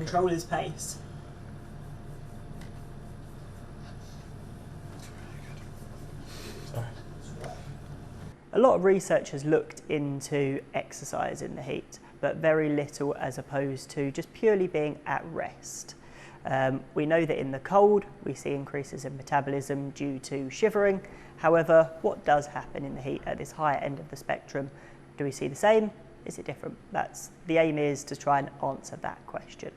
control his pace. A lot of research has looked into exercise in the heat, but very little as opposed to just purely being at rest. We know that in the cold, we see increases in metabolism due to shivering. However, what does happen in the heat at this higher end of the spectrum? Do we see the same? Is it different? The aim is to try and answer that question.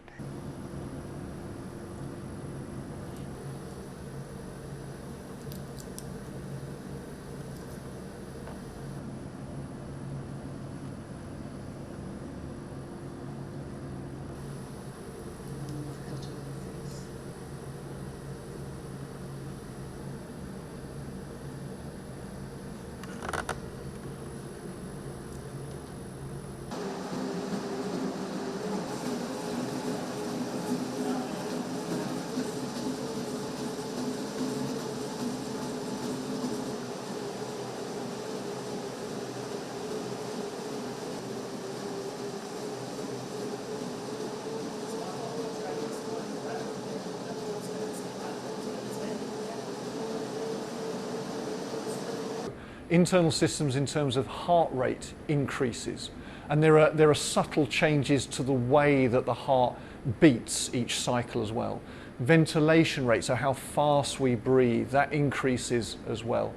Internal systems in terms of heart rate increases, and there are subtle changes to the way that the heart beats each cycle as well. Ventilation rate, so how fast we breathe, that increases as well.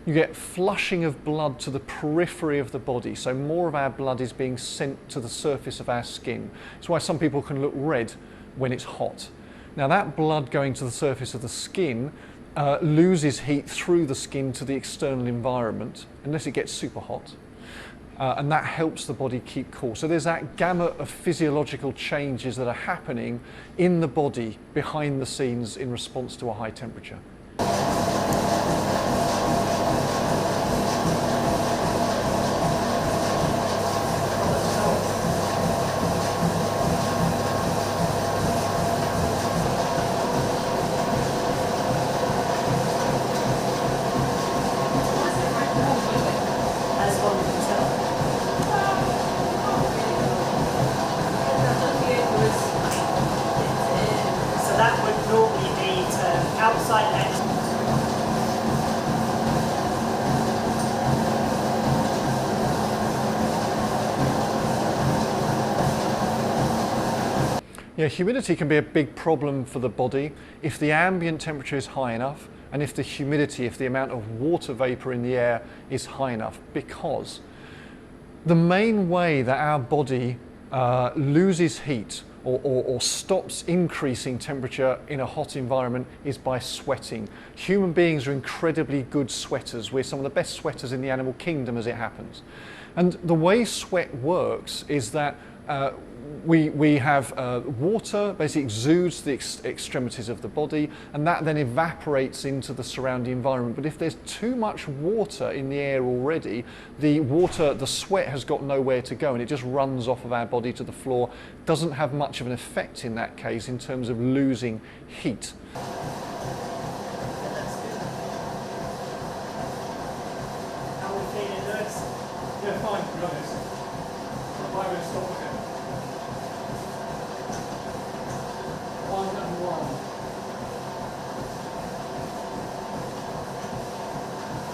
You get flushing of blood to the periphery of the body, so more of our blood is being sent to the surface of our skin. That's why some people can look red when it's hot. Now that blood going to the surface of the skin loses heat through the skin to the external environment, unless it gets super hot, and that helps the body keep cool. So there's that gamut of physiological changes that are happening in the body behind the scenes in response to a high temperature. Yeah, humidity can be a big problem for the body if the ambient temperature is high enough and if the humidity, if the amount of water vapor in the air is high enough, because the main way that our body loses heat or stops increasing temperature in a hot environment is by sweating. Human beings are incredibly good sweaters. We're some of the best sweaters in the animal kingdom, as it happens. And the way sweat works is that we have water basically exudes the extremities of the body, and that then evaporates into the surrounding environment. But if there's too much water in the air already, the sweat has got nowhere to go, and it just runs off of our body to the floor. Doesn't have much of an effect in that case in terms of losing heat. Yeah, fine, to be honest. Why would I stop again? 1 and 1.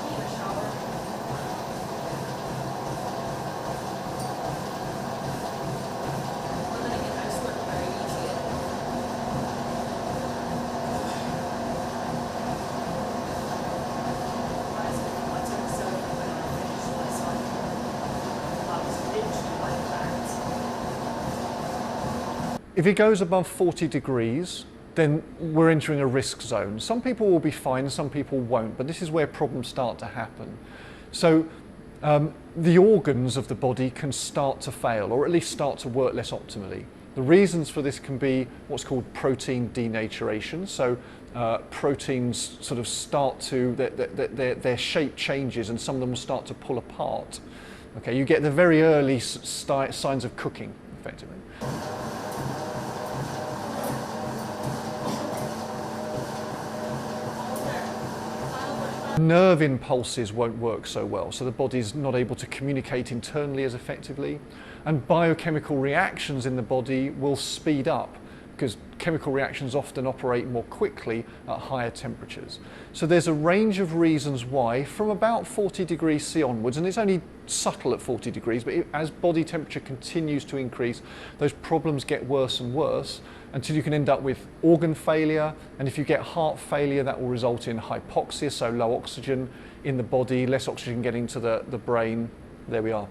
Need a shower. Well, then again, I sweat very easily. Why is it I took a soda when I finished my cycle? If it goes above 40 degrees, then we're entering a risk zone. Some people will be fine, some people won't, but this is where problems start to happen. So the organs of the body can start to fail, or at least start to work less optimally. The reasons for this can be what's called protein denaturation. So proteins sort of start to, their shape changes, and some of them will start to pull apart. Okay, you get the very early signs of cooking, effectively. Nerve impulses won't work so well, so the body's not able to communicate internally as effectively, and biochemical reactions in the body will speed up because chemical reactions often operate more quickly at higher temperatures. So there's a range of reasons why from about 40 degrees C onwards, and it's only subtle at 40 degrees, but as body temperature continues to increase, those problems get worse and worse until you can end up with organ failure, and if you get heart failure, that will result in hypoxia, so low oxygen in the body, less oxygen getting to the brain. There we are.